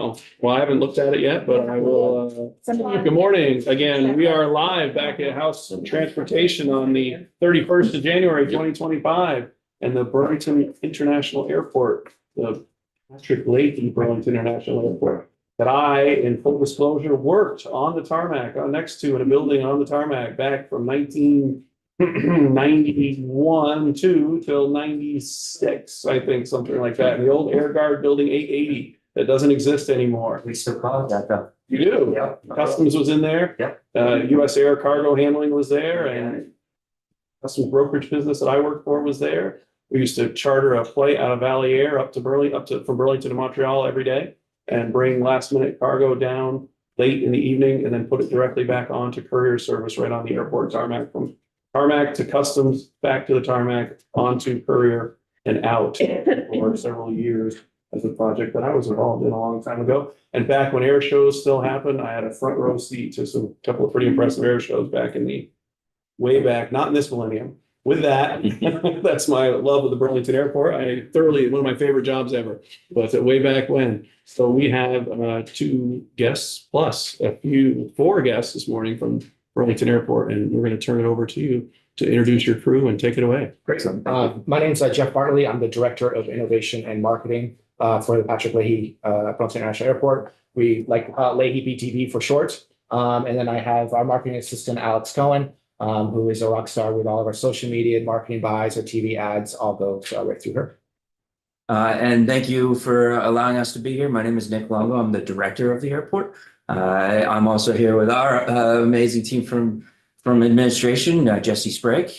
Oh, well, I haven't looked at it yet, but I will. Good morning. Again, we are live back at House of Transportation on the 31st of January, 2025, and the Burlington International Airport, the Patrick Leahy Burlington International Airport, that I, in full disclosure, worked on the tarmac, next to in a building on the tarmac back from 1991 till 96, I think, something like that. The old Air Guard Building 880 that doesn't exist anymore. We still call it that though. You do? Yep. Customs was in there. Yep. US Air Cargo Handling was there, and customs brokerage business that I worked for was there. We used to charter a flight out of Valley Air from Burlington to Montreal every day and bring last minute cargo down late in the evening and then put it directly back onto courier service right on the airport tarmac, from tarmac to customs, back to the tarmac, onto courier and out for several years as a project that I was involved in a long time ago. And back when air shows still happened, I had a front row seat to couple of pretty impressive air shows back in the way back, not in this millennium. With that, that's my love of the Burlington Airport. One of my favorite jobs ever, but way back when. So we have two guests plus four guests this morning from Burlington Airport, and we're going to turn it over to you to introduce your crew and take it away. Great. My name is Jeff Bartley. I'm the Director of Innovation and Marketing for the Patrick Leahy Burlington International Airport. We like Leahy BTV for short. And then I have our marketing assistant, Alex Cohen, who is a rock star with all of our social media, marketing buys, our TV ads, all go right through her. And thank you for allowing us to be here. My name is Nick Longo. I'm the director of the airport. I'm also here with our amazing team from administration, Jesse Sprague.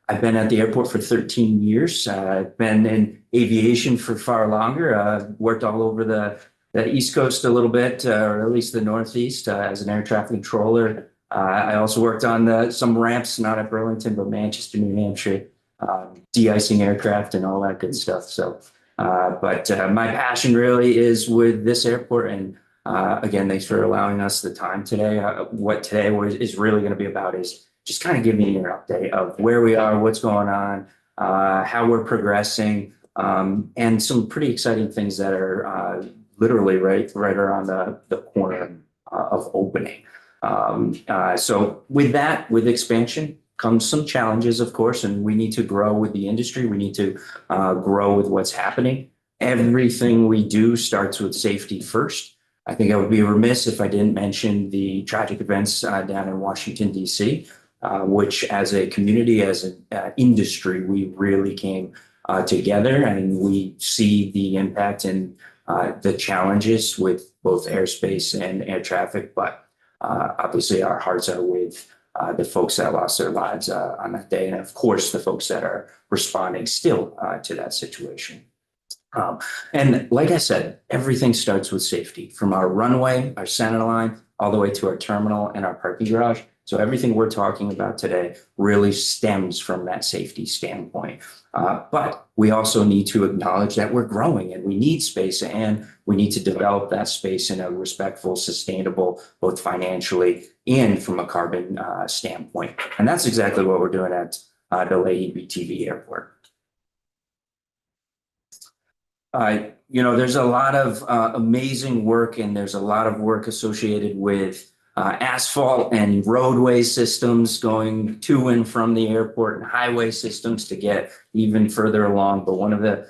I've been at the airport for 13 years. I've been in aviation for far longer. Worked all over the East Coast a little bit, or at least the Northeast, as an air traffic controller. I also worked on some ramps, not at Burlington, but Manchester, New Hampshire, de-icing aircraft and all that good stuff. So, but my passion really is with this airport. And again, thanks for allowing us the time today. What today is really going to be about is just kind of giving you an update of where we are, what's going on, how we're progressing, and some pretty exciting things that are literally right around the corner of opening. So with that, with expansion comes some challenges, of course, and we need to grow with the industry. We need to grow with what's happening. Everything we do starts with safety first. I think I would be remiss if I didn't mention the tragic events down in Washington, D.C., which as a community, as an industry, we really came together, and we see the impact and the challenges with both airspace and air traffic. But obviously, our hearts are with the folks that lost their lives on that day, and of course, the folks that are responding still to that situation. And like I said, everything starts with safety, from our runway, our center line, all the way to our terminal and our parking garage. So everything we're talking about today really stems from that safety standpoint. But we also need to acknowledge that we're growing and we need space, and we need to develop that space in a respectful, sustainable, both financially and from a carbon standpoint. And that's exactly what we're doing at the Leahy BTV Airport. There's a lot of amazing work, and there's a lot of work associated with asphalt and roadway systems going to and from the airport, and highway systems to get even further along. But one of the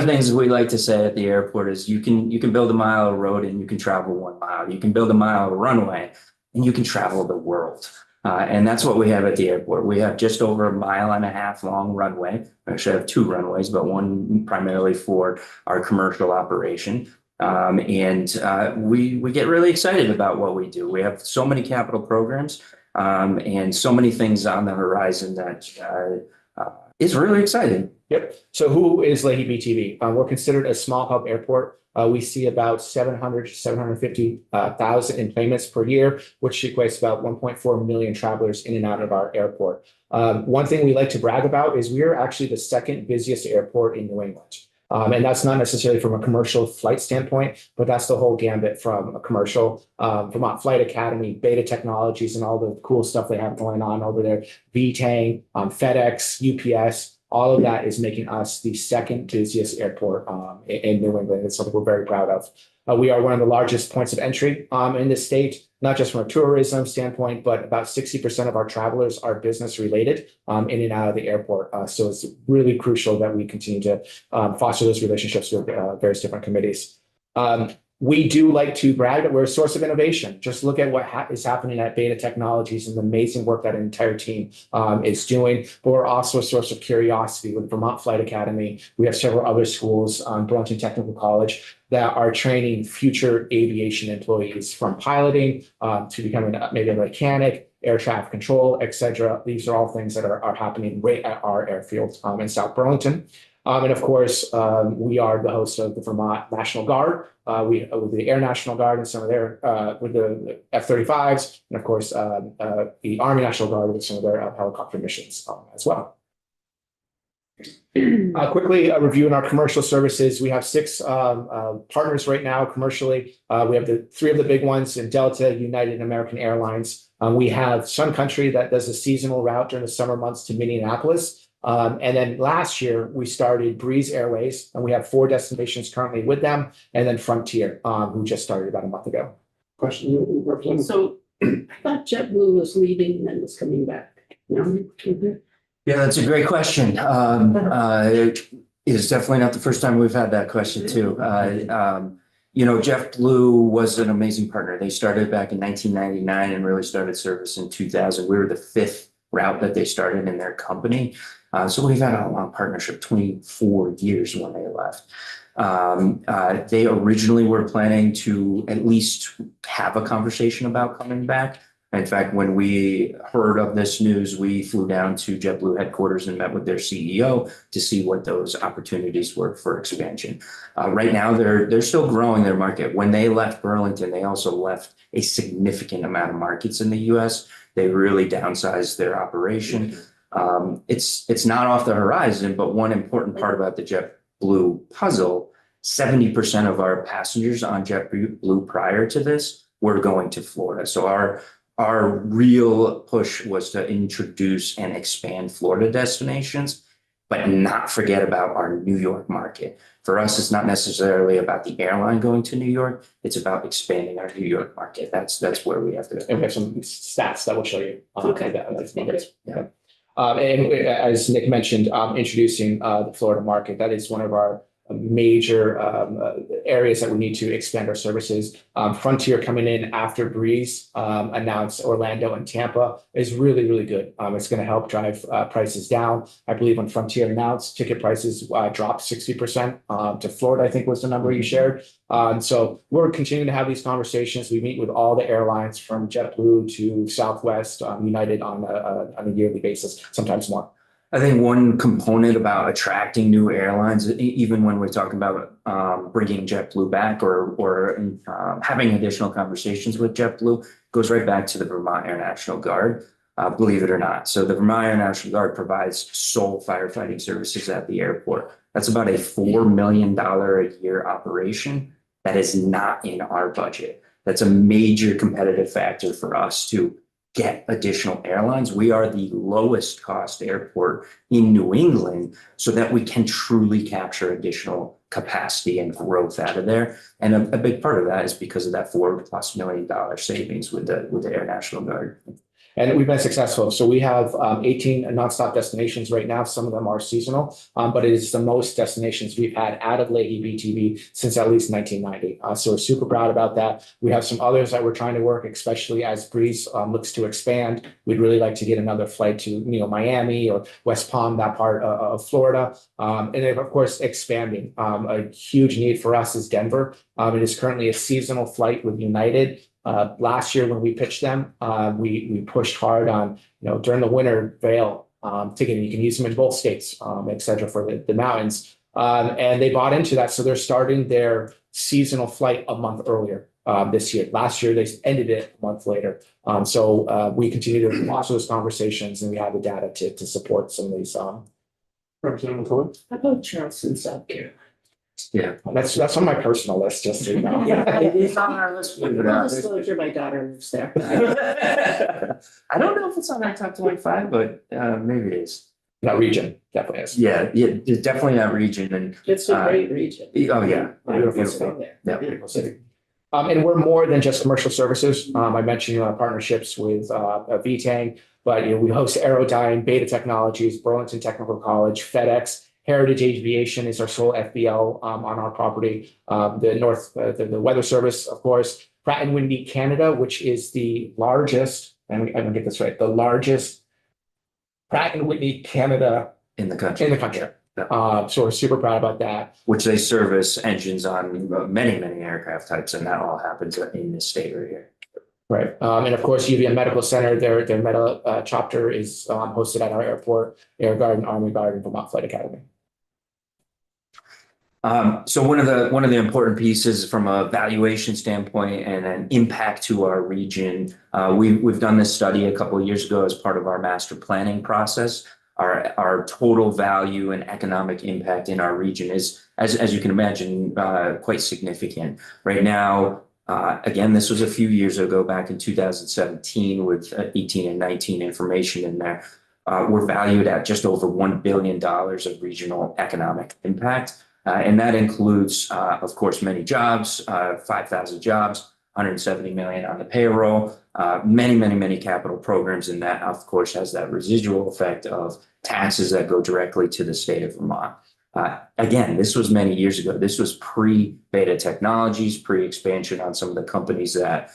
things we like to say at the airport is you can build a mile of road and you can travel 1 mile. You can build a mile of runway and you can travel the world. And that's what we have at the airport. We have just over 1.5 miles long runway. We actually have 2 runways, but one primarily for our commercial operation. We get really excited about what we do. We have so many capital programs and so many things on the horizon that is really exciting. Yep. So who is Leahy BTV? We're considered a small hub airport. We see about 700 to 750,000 enplanements per year, which equates to about 1.4 million travelers in and out of our airport. One thing we like to brag about is we are actually the second busiest airport in New England. And that's not necessarily from a commercial flight standpoint, but that's the whole gambit from a commercial, Vermont Flight Academy, Beta Technologies, and all the cool stuff they have going on over there. VTang, FedEx, UPS, all of that is making us the second busiest airport in New England. It's something we're very proud of. We are one of the largest points of entry in the state, not just from a tourism standpoint, but about 60% of our travelers are business related in and out of the airport. So it's really crucial that we continue to foster those relationships with various different committees. We do like to brag that we're a source of innovation. Just look at what is happening at Beta Technologies and the amazing work that an entire team is doing. But we're also a source of curiosity with Vermont Flight Academy. We have several other schools, Burlington Technical College, that are training future aviation employees from piloting to becoming maybe a mechanic, air traffic control, et cetera. These are all things that are happening right at our airfield in South Burlington. And of course, we are the host of the Vermont National Guard. With the Air National Guard and some of their with the F-35s, and of course the Army National Guard with some of their helicopter missions as well. Quickly reviewing our commercial services, we have 6 partners right now commercially. We have the 3 of the big ones in Delta, United, and American Airlines. We have Sun Country that does a seasonal route during the summer months to Minneapolis. And then last year we started Breeze Airways, and we have 4 destinations currently with them, and then Frontier, who just started about a month ago. Question, Representative? So I thought JetBlue was leaving and then was coming back. No? Yeah, that's a great question. It is definitely not the first time we've had that question too. You know, JetBlue was an amazing partner. They started back in 1999 and really started service in 2000. We were the 5th route that they started in their company. So we've had a long partnership, 24 years when they left. They originally were planning to at least have a conversation about coming back. In fact, when we heard of this news, we flew down to JetBlue headquarters and met with their CEO to see what those opportunities were for expansion. Right now, they're still growing their market. When they left Burlington, they also left a significant amount of markets in the U.S. They really downsized their operation. It's not off the horizon, but one important part about the JetBlue puzzle, 70% of our passengers on JetBlue prior to this were going to Florida. So our real push was to introduce and expand Florida destinations, but not forget about our New York market. For us, it's not necessarily about the airline going to New York. It's about expanding our New York market. That's where we have to. And we have some stats that will show you. Okay. Yeah. And as Nick mentioned, introducing the Florida market, that is one of our major areas that we need to expand our services. Frontier coming in after Breeze announced Orlando and Tampa is really, really good. It's going to help drive prices down. I believe when Frontier announced, ticket prices dropped 60% to Florida, I think was the number you shared. So we're continuing to have these conversations. We meet with all the airlines from JetBlue to Southwest, United on a yearly basis, sometimes more. I think one component about attracting new airlines, even when we're talking about bringing JetBlue back or having additional conversations with JetBlue, goes right back to the Vermont Air National Guard, believe it or not. So the Vermont Air National Guard provides sole firefighting services at the airport. That's about a $4 million a year operation that is not in our budget. That's a major competitive factor for us to get additional airlines. We are the lowest cost airport in New England so that we can truly capture additional capacity and growth out of there. And a big part of that is because of that $4+ million savings with the Air National Guard. And we've been successful. So we have 18 nonstop destinations right now. Some of them are seasonal, but it is the most destinations we've had out of Leahy BTV since at least 1990. So we're super proud about that. We have some others that we're trying to work, especially as Breeze looks to expand. We'd really like to get another flight to Miami or West Palm, that part of Florida. And then, of course, expanding. A huge need for us is Denver. It is currently a seasonal flight with United. Last year when we pitched them, we pushed hard on, during the winter Vail ticketing, you can use them in both states, et cetera, for the mountains. And they bought into that. So they're starting their seasonal flight a month earlier this year. Last year, they ended it a month later. So we continue to watch those conversations, and we have the data to support some of these. Representative McCoy? How about Charleston, South Carolina? Yeah. That's on my personal list, just so you know. It is on our list. Full disclosure, my daughter lives there. I don't know if it's on our top 25, but maybe it is. That region definitely is. Yeah, definitely that region and, It's a great region. oh, yeah. Beautiful Beautiful. city. Yeah. Beautiful city. And we're more than just commercial services. I mentioned partnerships with VTang, but we host Aerodyne, Beta Technologies, Burlington Technical College, FedEx, Heritage Aviation is our sole FBL on our property. The Weather Service, of course, Pratt and Whitney Canada, which is the largest, and I'm gonna get this right, the largest Pratt and Whitney Canada In the country. in the country. Yeah. So we're super proud about that. Which they service engines on many, many aircraft types, and that all happens in this state right here. Right. And of course, UVM Medical Center, their medical chapter is hosted at our airport, Air Guard and Army Guard and Vermont Flight Academy. So one of the important pieces from a valuation standpoint and an impact to our region, we've done this study a couple of years ago as part of our master planning process. Our total value and economic impact in our region is, as you can imagine, quite significant. Right now, again, this was a few years ago, back in 2017, with 18 and 19 information in there. We're valued at just over $1 billion of regional economic impact. And that includes, of course, many jobs, 5,000 jobs, 170 million on the payroll, many capital programs. And that, of course, has that residual effect of taxes that go directly to the state of Vermont. Again, this was many years ago. This was pre-Beta Technologies, pre-expansion on some of the companies that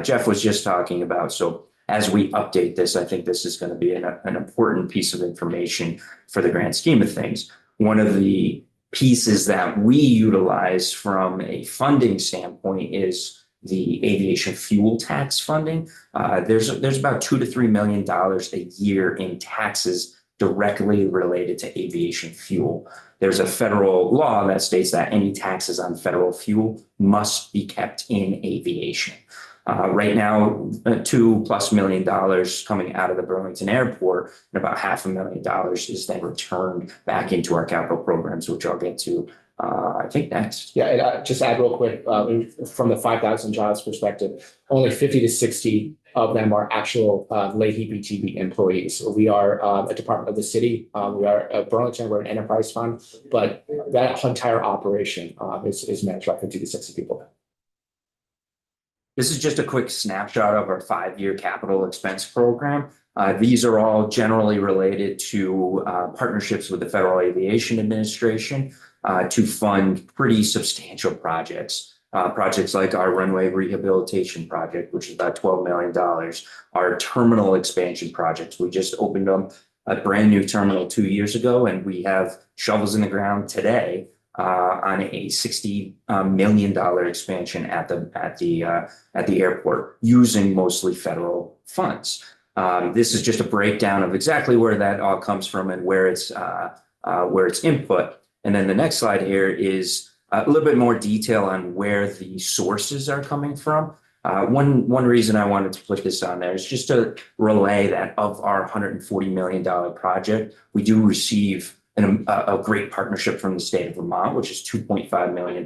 Jeff was just talking about. So as we update this, I think this is going to be an important piece of information for the grand scheme of things. One of the pieces that we utilize from a funding standpoint is the aviation fuel tax funding. There's about $2 to $3 million a year in taxes directly related to aviation fuel. There's a federal law that states that any taxes on federal fuel must be kept in aviation. Right now, $2+ million coming out of the Burlington Airport, and about $500,000 is then returned back into our capital programs, which I'll get to, I think, next. Yeah, and just add real quick, from the 5,000 jobs perspective, only 50 to 60 of them are actual Leahy BTV employees. We are a department of the city. We are Burlington, we're an enterprise fund, but that entire operation is managed by 50 to 60 people. This is just a quick snapshot of our 5-year capital expense program. These are all generally related to partnerships with the Federal Aviation Administration to fund pretty substantial projects. Projects like our runway rehabilitation project, which is about $12 million. Our terminal expansion projects. We just opened up a brand new terminal 2 years ago, and we have shovels in the ground today on a $60 million expansion at the airport using mostly federal funds. This is just a breakdown of exactly where that all comes from and where it's input. And then the next slide here is a little bit more detail on where the sources are coming from. One reason I wanted to put this on there is just to relay that of our $140 million project, we do receive a great partnership from the state of Vermont, which is $2.5 million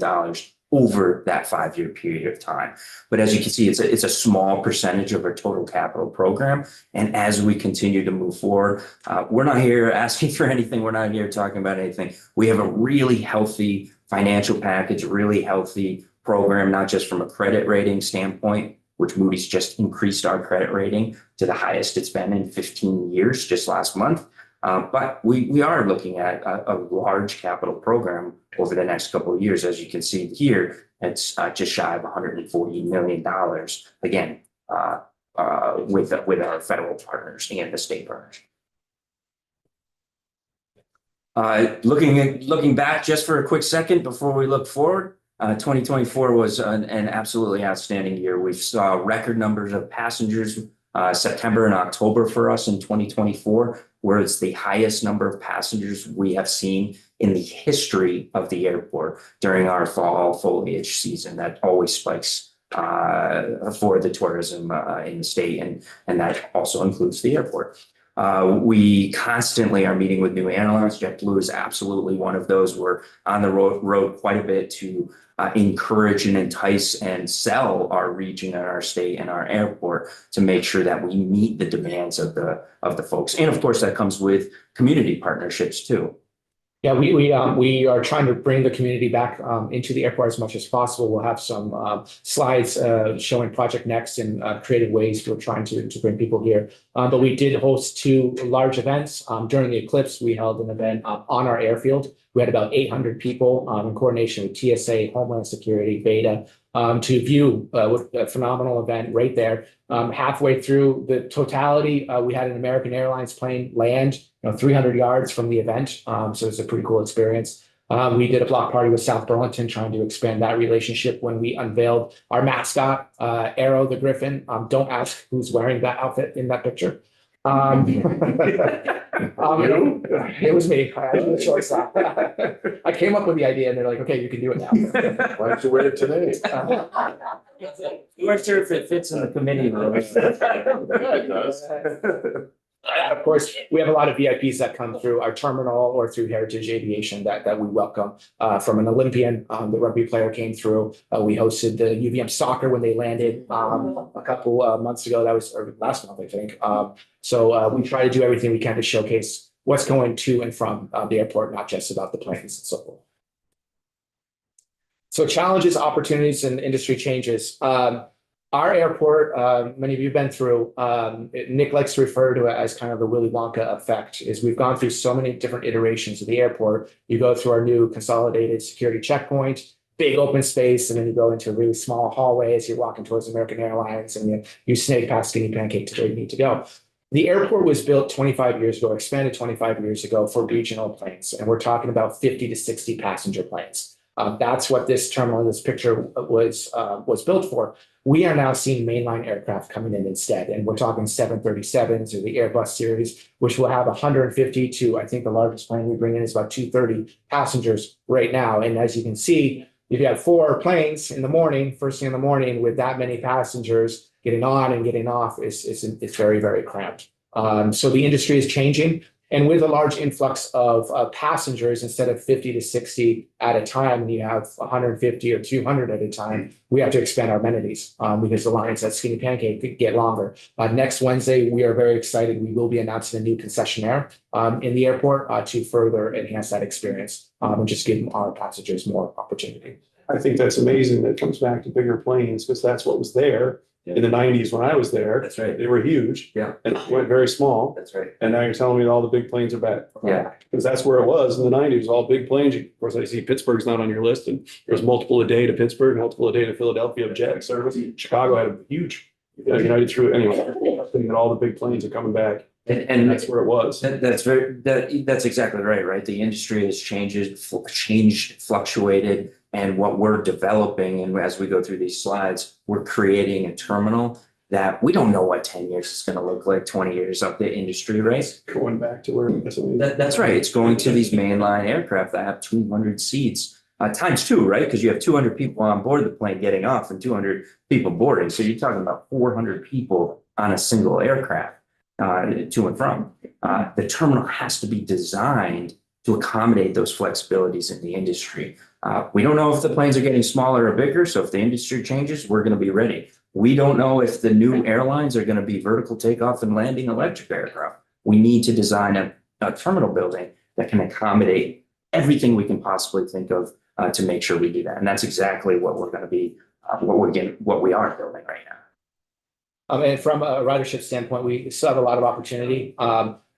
over that 5-year period of time. But as you can see, it's a small percentage of our total capital program. And as we continue to move forward, we're not here asking for anything. We're not here talking about anything. We have a really healthy financial package, a really healthy program, not just from a credit rating standpoint, which Moody's just increased our credit rating to the highest it's been in 15 years just last month. But we are looking at a large capital program over the next couple of years. As you can see here, it's just shy of $140 million, again, with our federal partners and the state partners. Looking back just for a quick second before we look forward, 2024 was an absolutely outstanding year. We saw record numbers of passengers, September and October for us in 2024, where it's the highest number of passengers we have seen in the history of the airport during our fall foliage season. That always spikes for the tourism in the state, and that also includes the airport. We constantly are meeting with new airlines. JetBlue is absolutely one of those. We're on the road quite a bit to encourage and entice and sell our region and our state and our airport to make sure that we meet the demands of the folks. And of course, that comes with community partnerships too. Yeah, we are trying to bring the community back into the airport as much as possible. We'll have some slides showing Project Next and creative ways we're trying to bring people here. But we did host two large events. During the eclipse, we held an event on our airfield. We had about 800 people in coordination with TSA, Homeland Security, Beta, to view a phenomenal event right there. Halfway through the totality, we had an American Airlines plane land 300 yards from the event. So it's a pretty cool experience. We did a block party with South Burlington, trying to expand that relationship when we unveiled our mascot, Arrow the Griffin. Don't ask who's wearing that outfit in that picture. It was me. I had no choice. I came up with the idea and they're like, okay, you can do it now. Why don't you wear it today? You weren't sure if it fits in the committee room. It does. Of course, we have a lot of VIPs that come through our terminal or through Heritage Aviation that we welcome. From an Olympian, the rugby player came through. We hosted the UVM soccer when they landed a couple months ago. That was or last month, I think. So we try to do everything we can to showcase what's going to and from the airport, not just about the planes and so forth. So challenges, opportunities, and industry changes. Our airport, many of you have been through, Nick likes to refer to it as kind of the Willy Wonka effect, is we've gone through so many different iterations of the airport. You go through our new consolidated security checkpoint, big open space, and then you go into really small hallways. You're walking towards American Airlines and you snake past Skinny Pancake to where you need to go. The airport was built 25 years ago, expanded 25 years ago for regional planes. And we're talking about 50 to 60 passenger planes. That's what this terminal, this picture was built for. We are now seeing mainline aircraft coming in instead. And we're talking 737s or the Airbus series, which will have 150 to, I think the largest plane we bring in is about 230 passengers right now. And as you can see, if you have 4 planes in the morning, first thing in the morning with that many passengers getting on and getting off, it's very, very cramped. So the industry is changing. And with a large influx of passengers, instead of 50 to 60 at a time, you have 150 or 200 at a time, we have to expand our amenities because the lines at Skinny Pancake could get longer. Next Wednesday, we are very excited. We will be announcing a new concessionaire in the airport to further enhance that experience and just give our passengers more opportunity. I think that's amazing that it comes back to bigger planes because that's what was there in the 90s when I was there. That's right. They were huge. Yeah. And it went very small. That's right. And now you're telling me that all the big planes are back. Yeah. Because that's where it was in the 90s, all big planes. Of course, I see Pittsburgh's not on your list, and there's multiple a day to Pittsburgh, multiple a day to Philadelphia jet service. Chicago had a huge United through anyway. I think that all the big planes are coming back. And that's where it was. That's exactly right, right? The industry has changed, fluctuated, and what we're developing, and as we go through these slides, we're creating a terminal that we don't know what 10 years is going to look like, 20 years of the industry, right? Going back to where That's right. It's going to these mainline aircraft that have 200 seats times 2, right? Because you have 200 people on board the plane getting off and 200 people boarding. So you're talking about 400 people on a single aircraft to and from. The terminal has to be designed to accommodate those flexibilities in the industry. We don't know if the planes are getting smaller or bigger. So if the industry changes, we're going to be ready. We don't know if the new airlines are going to be vertical takeoff and landing electric aircraft. We need to design a terminal building that can accommodate everything we can possibly think of to make sure we do that. And that's exactly what we're going to be, what we are building right now. And from a ridership standpoint, we still have a lot of opportunity.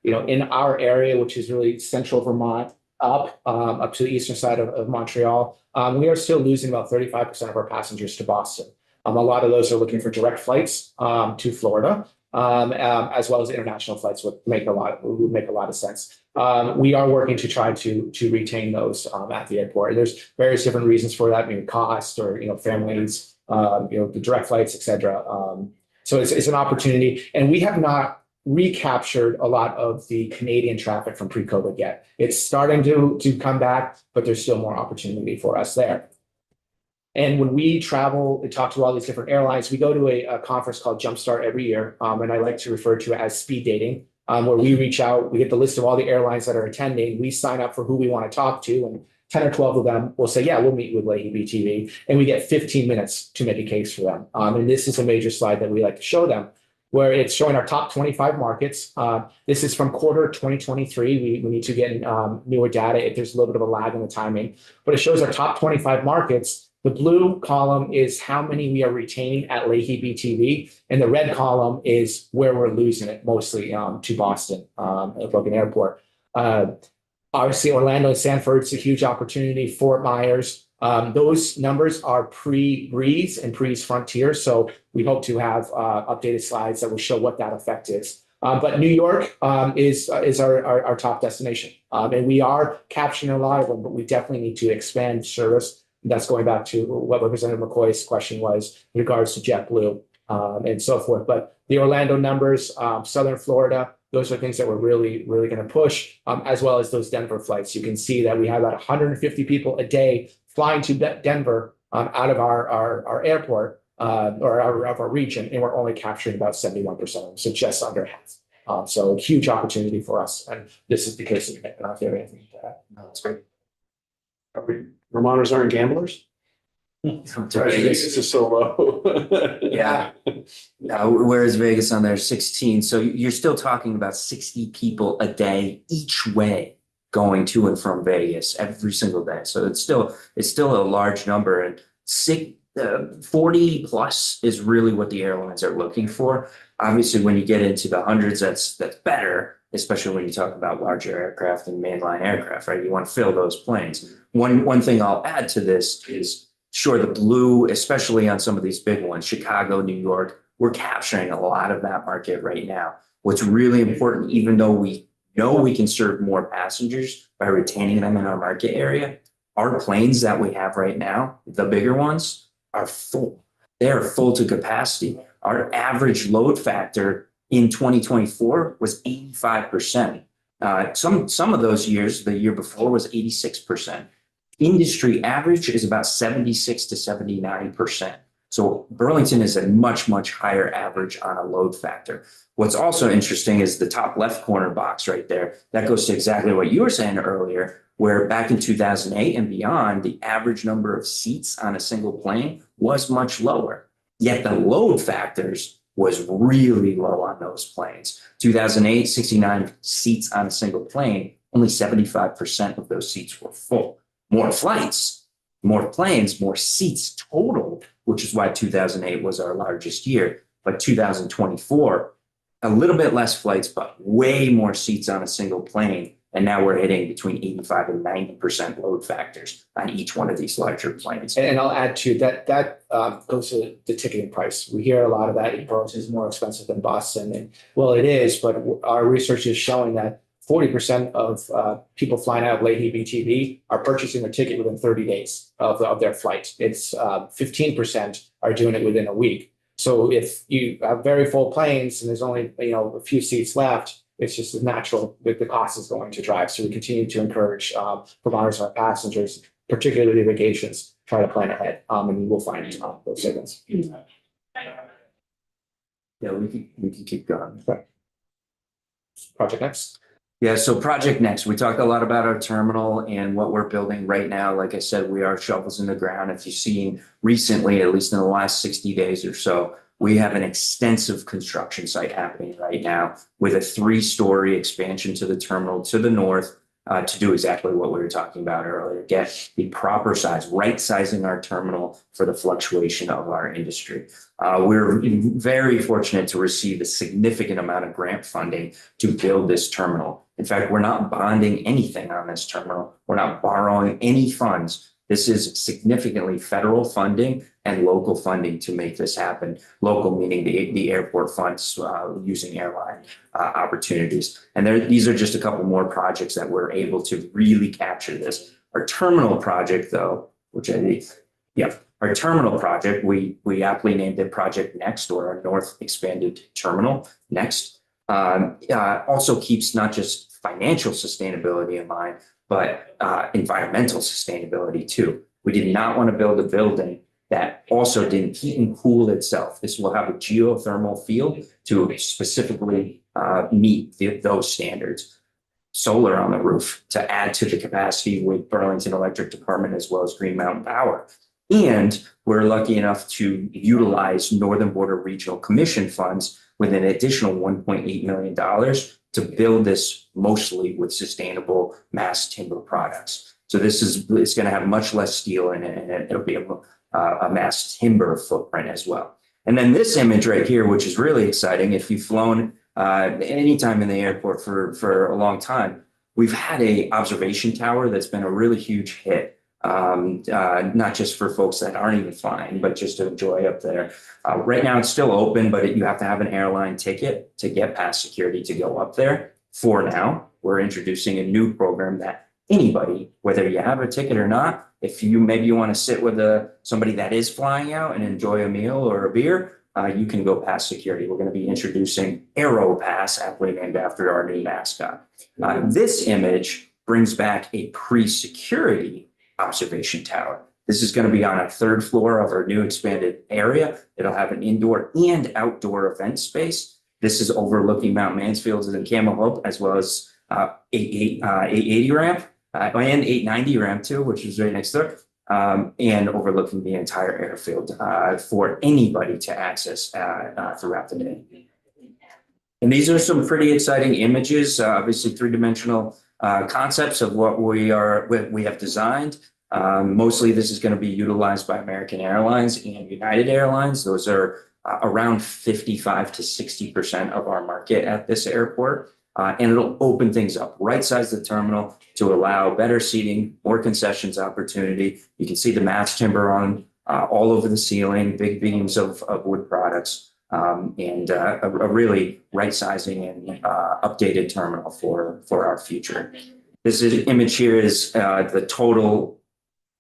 In our area, which is really central Vermont, up to the eastern side of Montreal, we are still losing about 35% of our passengers to Boston. A lot of those are looking for direct flights to Florida, as well as international flights would make a lot of sense. We are working to try to retain those at the airport. There's various different reasons for that, maybe cost or families, the direct flights, etc. So it's an opportunity, and we have not recaptured a lot of the Canadian traffic from pre-COVID yet. It's starting to come back, but there's still more opportunity for us there. And when we travel and talk to all these different airlines, we go to a conference called Jumpstart every year. And I like to refer to it as speed dating. where we reach out, we get the list of all the airlines that are attending, we sign up for who we want to talk to, and 10 or 12 of them will say, yeah, we'll meet with Leahy BTV, and we get 15 minutes to make a case for them. And this is a major slide that we like to show them, where it's showing our top 25 markets. This is from quarter 2023. We need to get newer data if there's a little bit of a lag in the timing, but it shows our top 25 markets. The blue column is how many we are retaining at Leahy BTV, and the red column is where we're losing it, mostly to Boston at Logan Airport. Obviously, Orlando and Sanford's a huge opportunity. Fort Myers, those numbers are pre-Breeze and Frontier, so we hope to have updated slides that will show what that effect is. But New York is our top destination, and we are capturing a lot of them, but we definitely need to expand service. That's going back to what Representative McCoy's question was in regards to JetBlue and so forth. But the Orlando numbers, Southern Florida, those are things that we're really going to push, as well as those Denver flights. You can see that we have about 150 people a day flying to Denver out of our airport or of our region, and we're only capturing about 71% of them, so just under half. So huge opportunity for us, and this is the case of Nick. I don't know if you have anything to add. No, that's great. Vermonters aren't gamblers? This is so low. Yeah. Whereas Vegas on there 16. So you're still talking about 60 people a day each way going to and from Vegas every single day. So it's still a large number, and 40 plus is really what the airlines are looking for. Obviously, when you get into the hundreds, that's better, especially when you talk about larger aircraft and mainline aircraft, right? You want to fill those planes. One thing I'll add to this is, sure, the blue, especially on some of these big ones, Chicago, New York, we're capturing a lot of that market right now. What's really important, even though we know we can serve more passengers by retaining them in our market area, our planes that we have right now, the bigger ones, are full. They are full to capacity. Our average load factor in 2024 was 85%. Some of those years, the year before, was 86%. Industry average is about 76 to 79%. So Burlington is a much, much higher average on a load factor. What's also interesting is the top left corner box right there. That goes to exactly what you were saying earlier, where back in 2008 and beyond, the average number of seats on a single plane was much lower. Yet the load factors was really low on those planes. 2008, 69 seats on a single plane, only 75% of those seats were full. More flights, more planes, more seats total, which is why 2008 was our largest year. But 2024, a little bit less flights, but way more seats on a single plane. And now we're hitting between 85 and 90% load factors on each one of these larger planes. And I'll add to that, goes to the ticketing price. We hear a lot of that Burlington is more expensive than Boston. And well, it is, but our research is showing that 40% of people flying out of Leahy BTV are purchasing their ticket within 30 days of their flight. It's 15% are doing it within a week. So if you have very full planes and there's only a few seats left, it's just natural that the cost is going to drive. So we continue to encourage providers and our passengers, particularly vacations, try to plan ahead, and you will find those savings. Yeah, we can keep going. Okay. Project Next. Yeah, so Project Next, we talked a lot about our terminal and what we're building right now. Like I said, we are shovels in the ground. If you've seen recently, at least in the last 60 days or so, we have an extensive construction site happening right now with a 3-story expansion to the terminal to the north to do exactly what we were talking about earlier, get the proper size, right sizing our terminal for the fluctuation of our industry. We're very fortunate to receive a significant amount of grant funding to build this terminal. In fact, we're not bonding anything on this terminal. We're not borrowing any funds. This is significantly federal funding and local funding to make this happen. Local meaning the airport funds using airline opportunities. And these are just a couple more projects that we're able to really capture this. Our terminal project, though, our terminal project, we aptly named it Project Next, or our North Expanded Terminal Next. Also keeps not just financial sustainability in mind, but environmental sustainability too. We did not want to build a building that also didn't heat and cool itself. This will have a geothermal feel to specifically meet those standards. Solar on the roof to add to the capacity with Burlington Electric Department as well as Green Mountain Power. And we're lucky enough to utilize Northern Border Regional Commission funds with an additional $1.8 million to build this mostly with sustainable mass timber products. So it's going to have much less steel in it, and it'll be a mass timber footprint as well. And then this image right here, which is really exciting, if you've flown anytime in the airport for a long time, we've had a observation tower that's been a really huge hit. Not just for folks that aren't even flying, but just to enjoy up there. Right now it's still open, but you have to have an airline ticket to get past security to go up there. For now, we're introducing a new program that anybody, whether you have a ticket or not, if you maybe you want to sit with somebody that is flying out and enjoy a meal or a beer, you can go past security. We're going to be introducing Aero Pass, aptly named after our new mascot. This image brings back a pre-security observation tower. This is going to be on a third floor of our new expanded area. It'll have an indoor and outdoor event space. This is overlooking Mount Mansfield and Camel Hope, as well as 880 ramp and 890 ramp too, which is right next door, and overlooking the entire airfield for anybody to access throughout the day. And these are some pretty exciting images, obviously three-dimensional concepts of what we have designed. Mostly this is going to be utilized by American Airlines and United Airlines. Those are around 55 to 60% of our market at this airport. And it'll open things up, right size the terminal to allow better seating, more concessions opportunity. You can see the match timber on all over the ceiling, big beams of wood products, and a really right sizing and updated terminal for our future. This image here is the total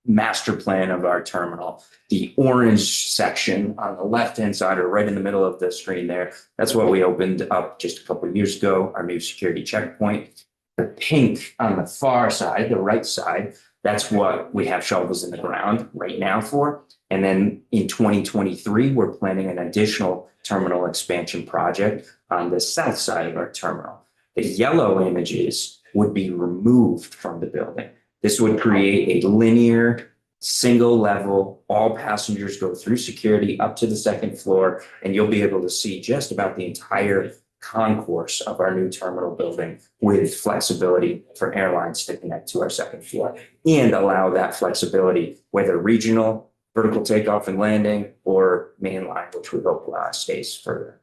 master plan of our terminal. The orange section on the left-hand side or right in the middle of the screen there, that's what we opened up just a couple of years ago, our new security checkpoint. The pink on the far side, the right side, that's what we have shovels in the ground right now for. And then in 2023, we're planning an additional terminal expansion project on the south side of our terminal. The yellow images would be removed from the building. This would create a linear, single level, all passengers go through security up to the second floor, and you'll be able to see just about the entire concourse of our new terminal building with flexibility for airlines to connect to our second floor and allow that flexibility, whether regional, vertical takeoff and landing, or mainline, which we hope stays further.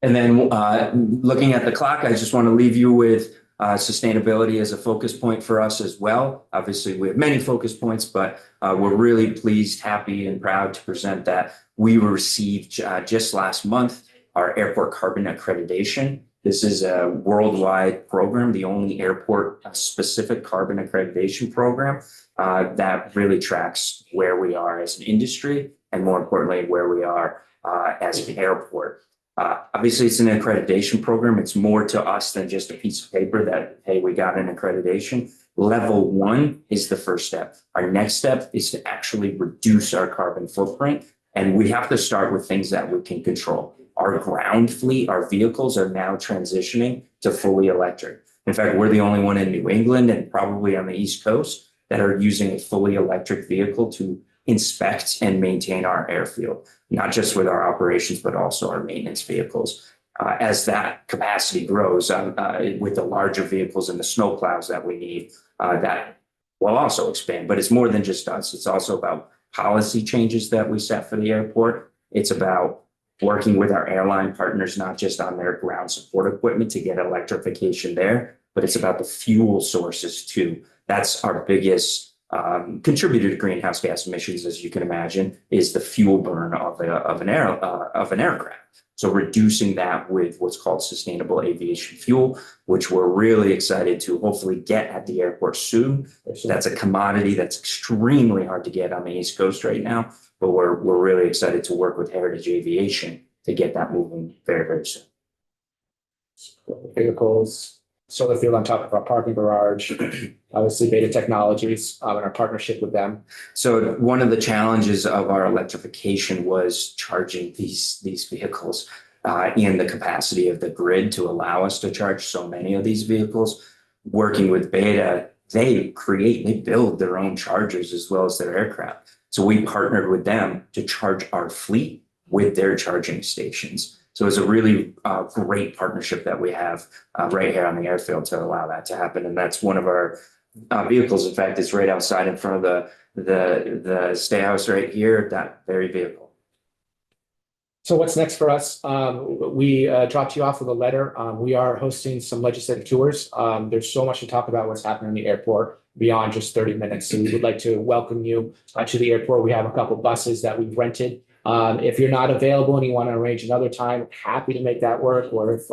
And then looking at the clock, I just want to leave you with sustainability as a focus point for us as well. Obviously, we have many focus points, but we're really pleased, happy, and proud to present that we received just last month our airport carbon accreditation. This is a worldwide program, the only airport-specific carbon accreditation program that really tracks where we are as an industry and, more importantly, where we are as an airport. Obviously, it's an accreditation program. It's more to us than just a piece of paper that, hey, we got an accreditation. Level 1 is the first step. Our next step is to actually reduce our carbon footprint. And we have to start with things that we can control. Our ground fleet, our vehicles are now transitioning to fully electric. In fact, we're the only one in New England and probably on the East Coast that are using a fully electric vehicle to inspect and maintain our airfield, not just with our operations, but also our maintenance vehicles. As that capacity grows with the larger vehicles and the snow plows that we need, that will also expand. But it's more than just us. It's also about policy changes that we set for the airport. It's about working with our airline partners, not just on their ground support equipment to get electrification there, but it's about the fuel sources too. That's our biggest contributor to greenhouse gas emissions, as you can imagine, is the fuel burn of an aircraft. So reducing that with what's called sustainable aviation fuel, which we're really excited to hopefully get at the airport soon. That's a commodity that's extremely hard to get on the East Coast right now, but we're really excited to work with Heritage Aviation to get that moving very, very soon. Vehicles, solar field on top of our parking garage, obviously Beta Technologies, and our partnership with them. So one of the challenges of our electrification was charging these vehicles and the capacity of the grid to allow us to charge so many of these vehicles. Working with Beta, they build their own chargers as well as their aircraft. So we partnered with them to charge our fleet with their charging stations. So it's a really great partnership that we have right here on the airfield to allow that to happen. And that's one of our vehicles. In fact, it's right outside in front of the stay house right here, that very vehicle. So what's next for us? We dropped you off with a letter. We are hosting some legislative tours. There's so much to talk about what's happening in the airport beyond just 30 minutes. So we would like to welcome you to the airport. We have a couple buses that we've rented. If you're not available and you want to arrange another time, happy to make that work. Or if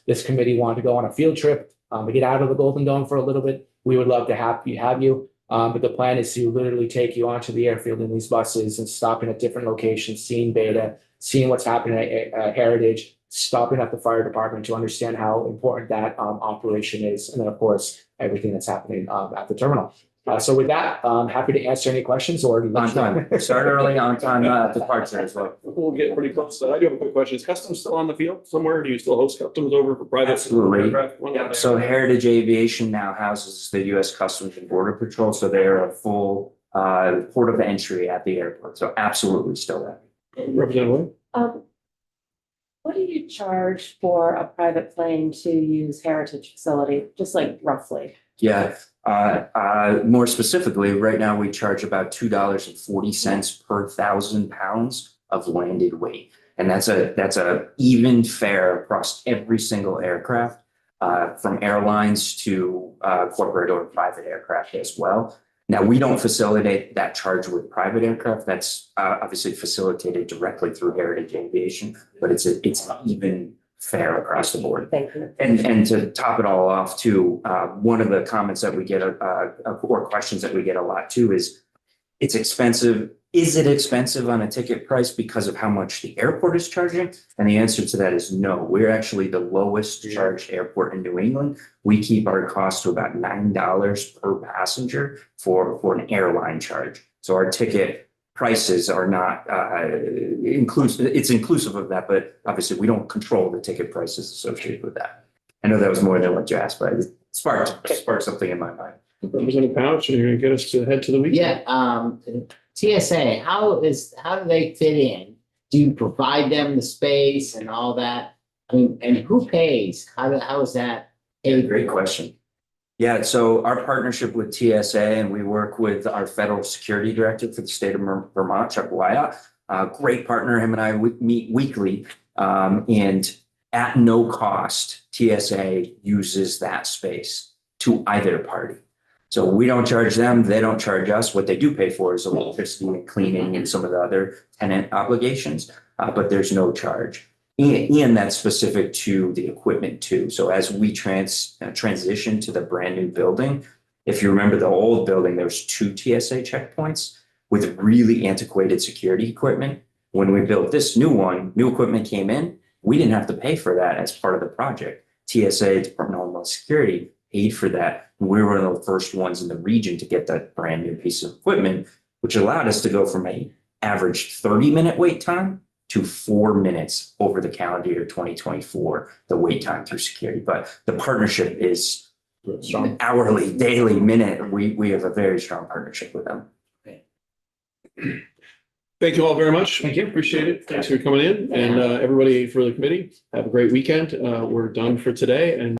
this committee wanted to go on a field trip to get out of the Golden Dome for a little bit, we would love to have you. But the plan is to literally take you onto the airfield in these buses and stopping at different locations, seeing Beta, seeing what's happening at Heritage, stopping at the fire department to understand how important that operation is. And then, of course, everything that's happening at the terminal. So with that, I'm happy to answer any questions or On time. Start early, on time departure as well. We'll get pretty close. I do have a quick question. Is Customs still on the field somewhere? Do you still host Customs over for private? Absolutely. aircraft? So Heritage Aviation now houses the U.S. Customs and Border Patrol. So they're a full port of entry at the airport. So absolutely still there. Representative Wade? What do you charge for a private plane to use Heritage facility, just like roughly? Yeah, more specifically, right now we charge about $2.40 per 1,000 pounds of landed weight. And that's a even fare across every single aircraft, from airlines to corporate or private aircraft as well. Now, we don't facilitate that charge with private aircraft. That's obviously facilitated directly through Heritage Aviation, but it's an even fare across the board. Thank you. And to top it all off too, one of the comments that we get or questions that we get a lot too is, it's expensive. Is it expensive on a ticket price because of how much the airport is charging? And the answer to that is no. We're actually the lowest charged airport in New England. We keep our cost to about $9 per passenger for an airline charge. So our ticket prices are not inclusive. It's inclusive of that, but obviously we don't control the ticket prices associated with that. I know that was more than what you asked, but it sparked something in my mind. Representative Pouch, and you're gonna get us to head to the weekend? Yeah, TSA, how do they fit in? Do you provide them the space and all that? I mean, and who pays? How is that? Great question. Yeah, so our partnership with TSA, and we work with our federal security director for the state of Vermont, Chuck Wyatt. Great partner. Him and I meet weekly, and at no cost, TSA uses that space to either party. So we don't charge them, they don't charge us. What they do pay for is electricity and cleaning and some of the other tenant obligations, but there's no charge. And that's specific to the equipment too. So as we transition to the brand new building, if you remember the old building, there's 2 TSA checkpoints with really antiquated security equipment. When we built this new one, new equipment came in, we didn't have to pay for that as part of the project. TSA, Department of Homeland Security, paid for that. We were one of the first ones in the region to get that brand new piece of equipment, which allowed us to go from an average 30-minute wait time to 4 minutes over the calendar year 2024, the wait time through security. But the partnership is Strong. hourly, daily, minute. We have a very strong partnership with them. Thank you all very much. Thank you. Appreciate it. Thanks for coming in, and everybody for the committee. Have a great weekend. We're done for today, and